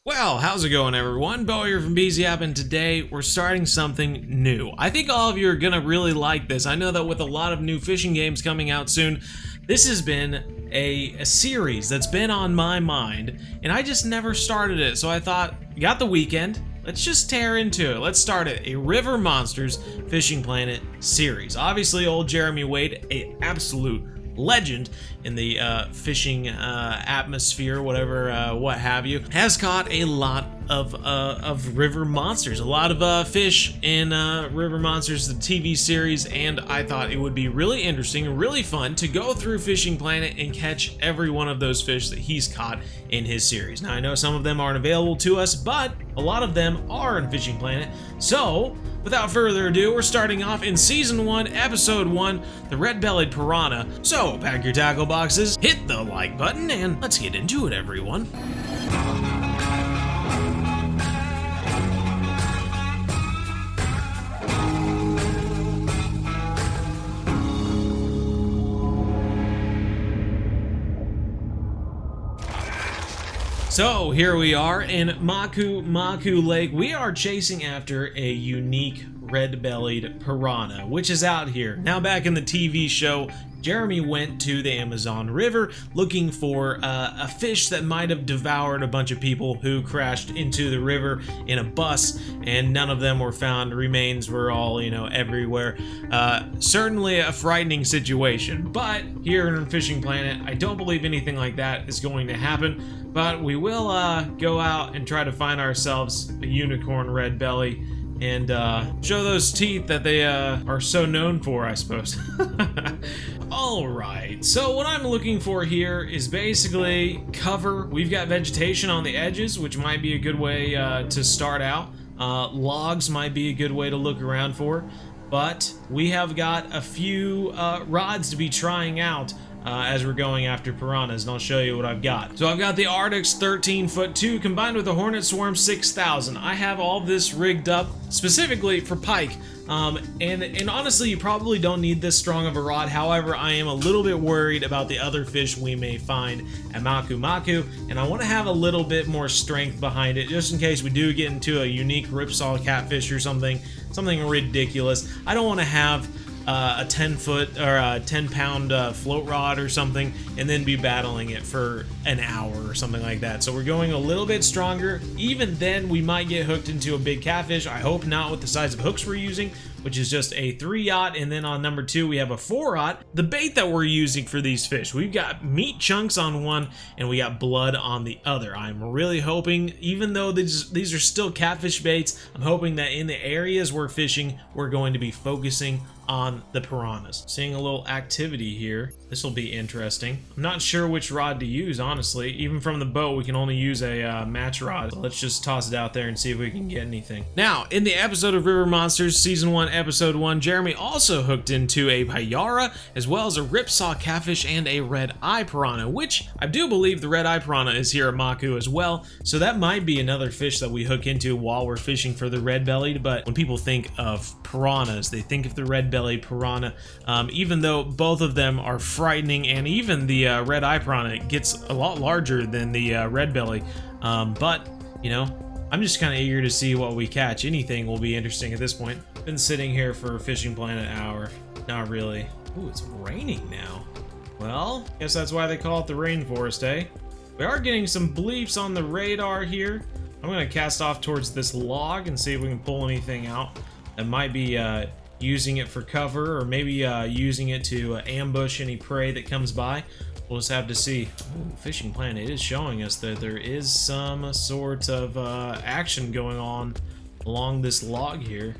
Well, how's it going, everyone? Bo here from BZ App, and today we're starting something new. I think all of you are gonna really like this. I know that with a lot of new fishing games coming out soon, this has been a series that's been on my mind, and I just never started it. So I thought, we got the weekend, let's just tear into it. Let's start it. A River Monsters Fishing Planet series. Obviously, old Jeremy Wade, an absolute legend in the fishing atmosphere, whatever, what have you, has caught a lot of river monsters, a lot of fish in River Monsters, the TV series, and I thought it would be really interesting and really fun to go through Fishing Planet and catch every one of those fish that he's caught in his series. Now, I know some of them aren't available to us, but a lot of them are in Fishing Planet, so without further ado, we're starting off in Season 1, Episode 1, the Red-Bellied Piranha. So, pack your tackle boxes, hit the like button, and let's get into it, everyone. So here we are in Maku Maku Lake. We are chasing after a unique red-bellied piranha, which is out here. Now, back in the TV show, Jeremy went to the Amazon River looking for a fish that might have devoured a bunch of people who crashed into the river in a bus, and none of them were found. Remains were all, everywhere. Certainly a frightening situation, but here in Fishing Planet, I don't believe anything like that is going to happen. But we will go out and try to find ourselves a unicorn red belly and show those teeth that they are so known for, I suppose. Alright, so what I'm looking for here is basically cover. We've got vegetation on the edges, which might be a good way to start out. Logs might be a good way to look around for. But we have got a few rods to be trying out as we're going after piranhas, and I'll show you what I've got. So I've got the Arctic's 13'2" combined with the Hornet Swarm 6000. I have all this rigged up specifically for pike. And honestly, you probably don't need this strong of a rod. However, I am a little bit worried about the other fish we may find at Maku Maku, and I want to have a little bit more strength behind it, just in case we do get into a unique ripsaw catfish or something ridiculous. I don't want to have a 10-foot or a 10-pound float rod or something and then be battling it for an hour or something like that. So we're going a little bit stronger. Even then, we might get hooked into a big catfish. I hope not with the size of hooks we're using, which is just a 3/0, and then on number 2 we have a 4/0. The bait that we're using for these fish, we've got meat chunks on one and we got blood on the other. I'm really hoping, even though these are still catfish baits, I'm hoping that in the areas we're fishing, we're going to be focusing on the piranhas. Seeing a little activity here. This will be interesting. I'm not sure which rod to use, honestly. Even from the boat, we can only use a match rod. So let's just toss it out there and see if we can get anything. Now, in the episode of River Monsters, Season 1, Episode 1, Jeremy also hooked into a Payara, as well as a ripsaw catfish and a red-eye piranha, which I do believe the red-eye piranha is here at Maku as well. So that might be another fish that we hook into while we're fishing for the red-bellied. But when people think of piranhas, they think of the red-bellied piranha, even though both of them are frightening, and even the red-eye piranha gets a lot larger than the red belly. But I'm just kind of eager to see what we catch. Anything will be interesting at this point. Been sitting here for a Fishing Planet hour. Not really. Ooh, it's raining now. Well, guess that's why they call it the rainforest, eh? We are getting some bleeps on the radar here. I'm gonna cast off towards this log and see if we can pull anything out that might be using it for cover, or maybe using it to ambush any prey that comes by. We'll just have to see. Ooh, Fishing Planet is showing us that there is some sort of action going on along this log here.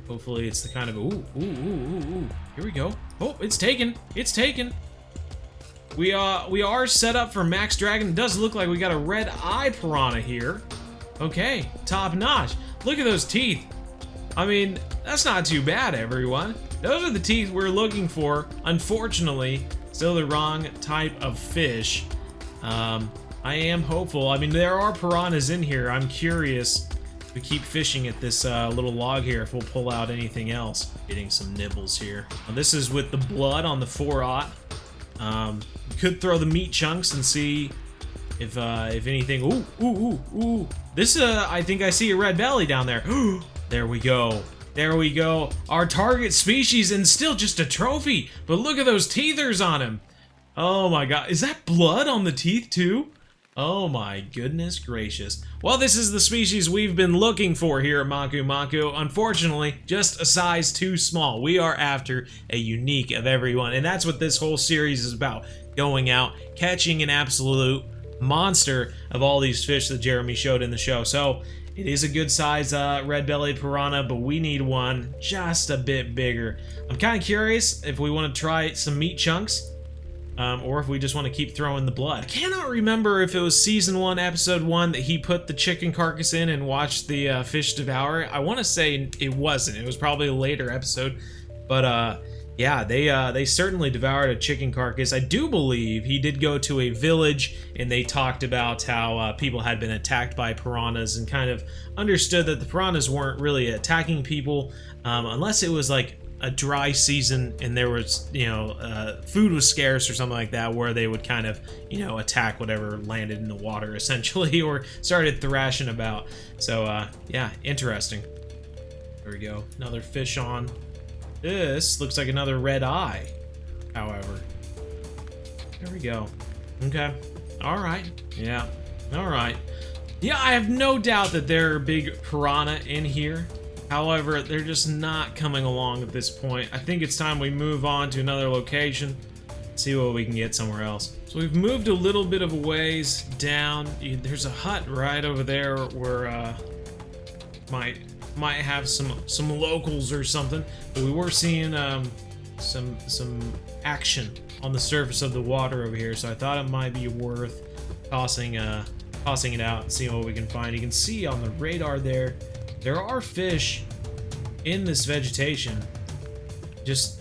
Hopefully it's the kind of ooh. Here we go. Oh, it's taken. It's taken. We are set up for Max Dragon. It does look like we got a red-eye piranha here. Okay, top notch. Look at those teeth. I mean, that's not too bad, everyone. Those are the teeth we're looking for. Unfortunately, still the wrong type of fish. I am hopeful. I mean, there are piranhas in here. I'm curious if we keep fishing at this little log here, if we'll pull out anything else. Getting some nibbles here. Now, this is with the blood on the 4/0. Could throw the meat chunks and see If anything, ooh. This, I think I see a red belly down there. There we go. There we go. Our target species and still just a trophy. But look at those teethers on him. Oh my god. Is that blood on the teeth too? Oh my goodness gracious. Well, this is the species we've been looking for here at Maku Maku. Unfortunately, just a size too small. We are after a unique of everyone. And that's what this whole series is about. Going out, catching an absolute monster of all these fish that Jeremy showed in the show. So it is a good size red-bellied piranha, but we need one just a bit bigger. I'm kind of curious if we want to try some meat chunks, or if we just want to keep throwing the blood. I cannot remember if it was season 1, episode 1 that he put the chicken carcass in and watched the fish devour it. I want to say it wasn't. It was probably a later episode, but yeah, they certainly devoured a chicken carcass. I do believe he did go to a village and they talked about how people had been attacked by piranhas and kind of understood that the piranhas weren't really attacking people unless it was like a dry season and there was, you know, food was scarce or something like that, where they would kind of, you know, attack whatever landed in the water essentially, or started thrashing about. So yeah, interesting. There we go, another fish on. This looks like another red eye, however. There we go. Okay. Alright. Yeah. Alright. Yeah, I have no doubt that there are big piranha in here. However, they're just not coming along at this point. I think it's time we move on to another location. See what we can get somewhere else. So we've moved a little bit of a ways down. There's a hut right over there where might have some locals or something, but we were seeing some action on the surface of the water over here, so I thought it might be worth tossing it out and seeing what we can find. You can see on the radar there are fish in this vegetation. Just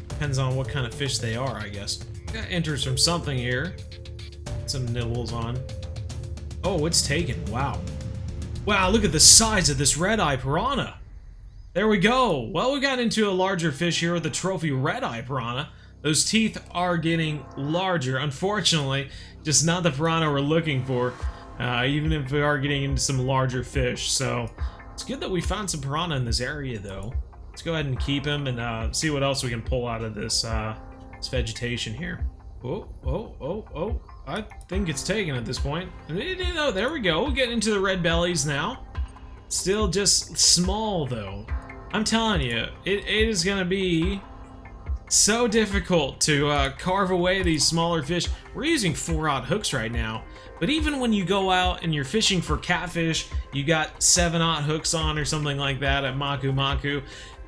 depends on what kind of fish they are, I guess. Got enters from something here. Some nibbles on. Oh, it's taken. Wow. Wow, look at the size of this red-eye piranha. There we go. Well, we got into a larger fish here with the trophy red-eye piranha. Those teeth are getting larger. Unfortunately, just not the piranha we're looking for, even if we are getting into some larger fish. So it's good that we found some piranha in this area, though. Let's go ahead and keep him and see what else we can pull out of this, this vegetation here. Oh. I think it's taken at this point. Oh, there we go. We're getting into the red bellies now. Still just small, though. I'm telling you, it is going to be so difficult to carve away these smaller fish. We're using 4-aught hooks right now. But even when you go out and you're fishing for catfish, you got 7-aught hooks on or something like that at Maku Maku,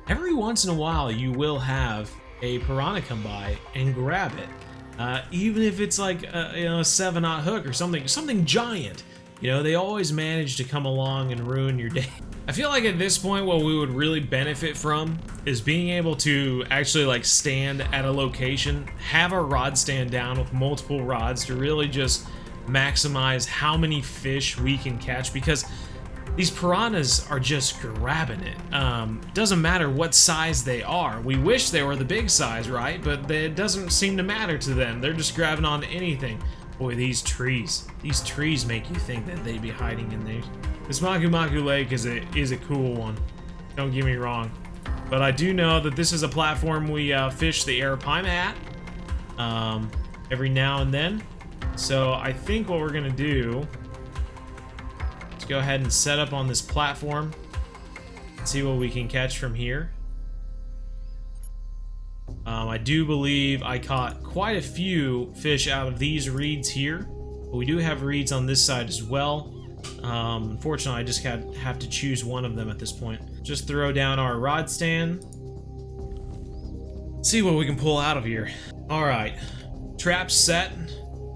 every once in a while you will have a piranha come by and grab it. Even if it's like you know, a 7-aught hook or something giant, you know, they always manage to come along and ruin your day. I feel like at this point what we would really benefit from is being able to actually like stand at a location, have our rod stand down with multiple rods to really just maximize how many fish we can catch, because these piranhas are just grabbing it. Doesn't matter what size they are. We wish they were the big size, right? But it doesn't seem to matter to them. They're just grabbing on to anything. Boy, these trees make you think that they'd be hiding in there. This Maku Maku Lake is a cool one. Don't get me wrong. But I do know that this is a platform we fish the arapaima at every now and then. So I think what we're gonna do, go ahead and set up on this platform and see what we can catch from here. I do believe I caught quite a few fish out of these reeds here, but we do have reeds on this side as well. Unfortunately, I just have to choose one of them at this point. Just throw down our rod stand, see what we can pull out of here. All right, trap set.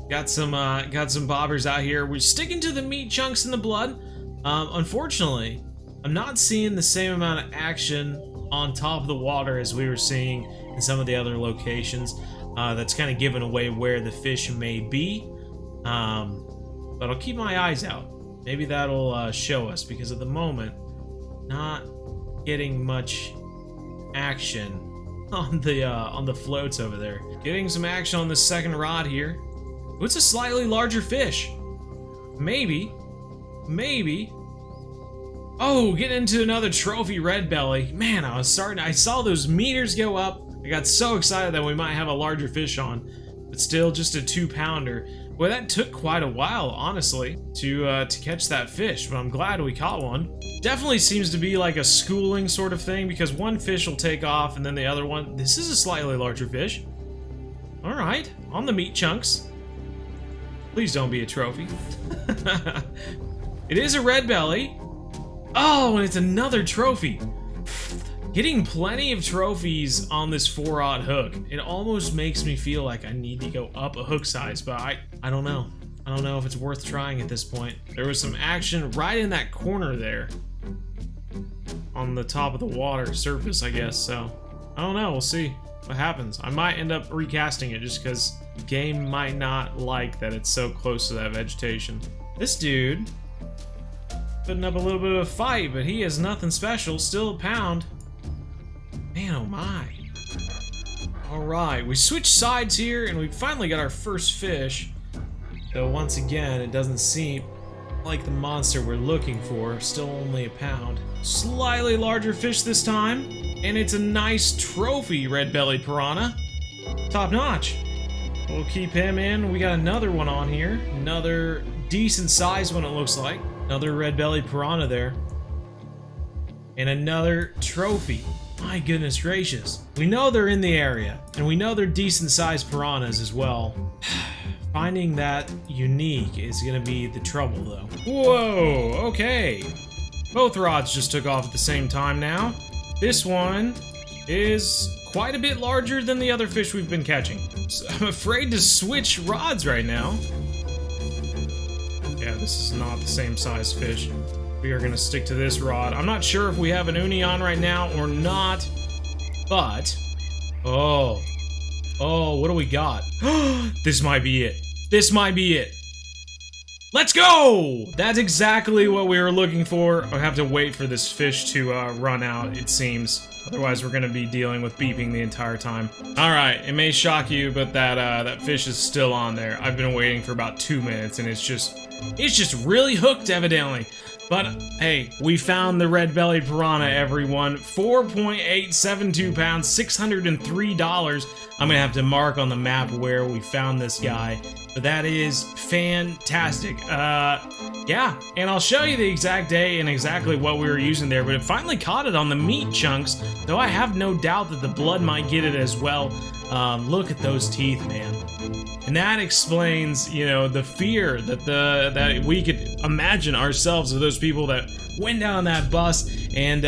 Got some bobbers out here. We're sticking to the meat chunks and the blood. Unfortunately, I'm not seeing the same amount of action on top of the water as we were seeing in some of the other locations. That's kind of giving away where the fish may be. But I'll keep my eyes out. Maybe that'll show us, because at the moment, not getting much action on the floats over there. Getting some action on the second rod here. It's a slightly larger fish. Maybe. Maybe. Oh, get into another trophy red belly. Man, I saw those meters go up. I got so excited that we might have a larger fish on. But still, just a 2-pounder. Boy, that took quite a while, honestly, to catch that fish, but I'm glad we caught one. Definitely seems to be like a schooling sort of thing, because one fish will take off and then the other one... This is a slightly larger fish. Alright, on the meat chunks. Please don't be a trophy. It is a red belly. Oh, and it's another trophy. Getting plenty of trophies on this 4-aught hook. It almost makes me feel like I need to go up a hook size, but I don't know. I don't know if it's worth trying at this point. There was some action right in that corner there. On the top of the water surface, I guess, so. I don't know, we'll see what happens. I might end up recasting it just because the game might not like that it's so close to that vegetation. This dude putting up a little bit of a fight, but he has nothing special, still a pound. Man, oh my. Alright, we switched sides here, and we finally got our first fish. Though once again, it doesn't seem like the monster we're looking for. Still only a pound. Slightly larger fish this time, and it's a nice trophy red-bellied piranha. Top notch. We'll keep him in. We got another one on here. Another decent sized one, it looks like. Another red-bellied piranha there. And another trophy. My goodness gracious. We know they're in the area, and we know they're decent sized piranhas as well. Finding that unique is gonna be the trouble though. Whoa, okay. Both rods just took off at the same time now. This one is quite a bit larger than the other fish we've been catching. So I'm afraid to switch rods right now. Yeah, this is not the same size fish. We are gonna stick to this rod. I'm not sure if we have an uni on right now or not, but... Oh, what do we got? This might be it. This might be it. Let's go! That's exactly what we were looking for. I have to wait for this fish to run out, it seems. Otherwise, we're gonna be dealing with beeping the entire time. Alright, it may shock you, but that fish is still on there. I've been waiting for about 2 minutes, and it's just really hooked, evidently. But, hey, we found the red-bellied piranha, everyone. 4.872 pounds, $603. I'm gonna have to mark on the map where we found this guy. But that is fantastic. Yeah, and I'll show you the exact day and exactly what we were using there, but it finally caught it on the meat chunks, though I have no doubt that the blood might get it as well. Look at those teeth, man. And that explains, you know, the fear that we could imagine ourselves of those people that went down that bus and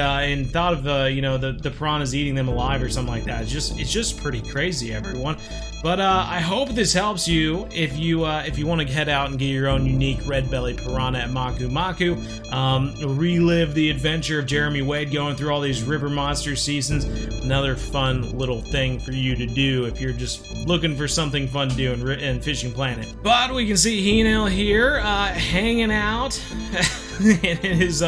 thought of you know, the piranhas eating them alive or something like that. It's just pretty crazy, everyone. But I hope this helps you if you want to head out and get your own unique red-bellied piranha at Maku Maku. Relive the adventure of Jeremy Wade going through all these river monster seasons. Another fun little thing for you to do if you're just looking for something fun to do in Fishing Planet. But we can see Heenel here hanging out in his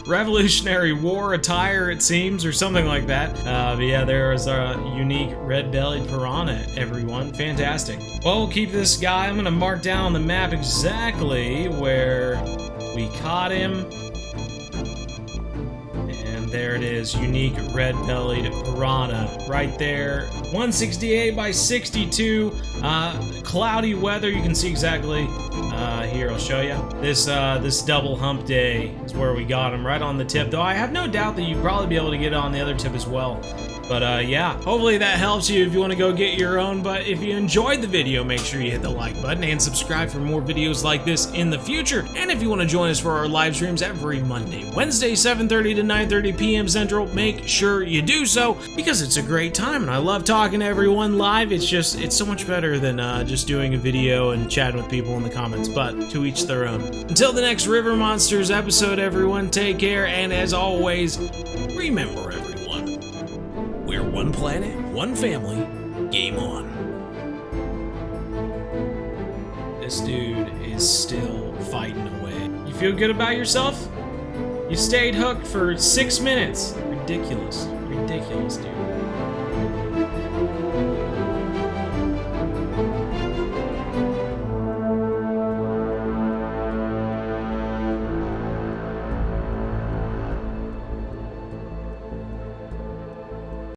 Revolutionary War attire, it seems, or something like that. But yeah, there is a unique red-bellied piranha, everyone. Fantastic. Well, we'll keep this guy. I'm gonna mark down on the map exactly where we caught him. And there it is, unique red-bellied piranha right there. 168 by 62. Cloudy weather. You can see exactly. Here, I'll show you. This double hump day is where we got him, right on the tip. Though I have no doubt that you'd probably be able to get it on the other tip as well. But yeah, hopefully that helps you if you want to go get your own. But if you enjoyed the video, make sure you hit the like button and subscribe for more videos like this in the future. And if you want to join us for our live streams every Monday, Wednesday, 7:30 to 9:30 p.m. Central, make sure you do so, because it's a great time and I love talking to everyone live. It's so much better than just doing a video and chatting with people in the comments, but to each their own. Until the next River Monsters episode, everyone, take care, and as always, remember, everyone, we're one planet, one family, game on. This dude is still fighting away. You feel good about yourself? You stayed hooked for 6 minutes. Ridiculous. Ridiculous, dude.